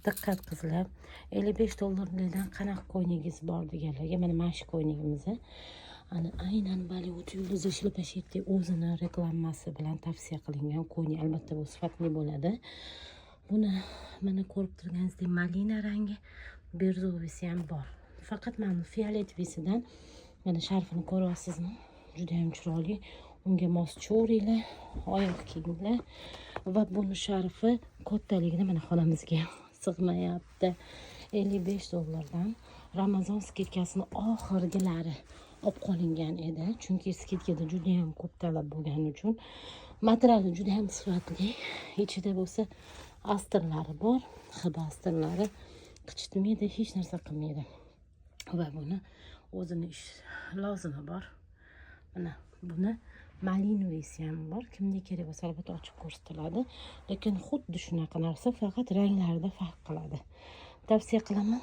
Diqqat qizlar, 55 dollarlardan qanaqa ko'yningiz bor deganlarga mana shu ko'ynigimizni aynan Bollivud yulduzi Shilpa Shetti o'zini reklamasi bilan tavsiya qilingan ko'ynik. Albatta bu sifatli bo'ladi. Buni mana ko'rib turganingizdek malina rangi, berzovisi ham bor. Faqat mana fioletvisidan mana sharfini ko'ryapsizmi? Juda ham chiroyli. Unga mos cho'rilar, oyoq kiyimlar va buni sharfi kattaligini mana xonamizga sig'mayapti. 55 dollardan Ramazon skidkasini oxirgilari olib qolingan edi. Chunki skidkada juda ham ko'p talab bo'lgani uchun materiali juda ham sifatli. Ichida bo'lsa astirlari bor, hidi astirlari qichitmaydi, hech narsa qilmaydi. Va buni o'zini ish lozimi bor. Mana buni malinavisi ham bor. Kimga kerak bo'lsa albatta ochib ko'rsatiladi. Lekin xuddi shunaqa narsa, faqat ranglarida farq qiladi. Tavsiya qilaman.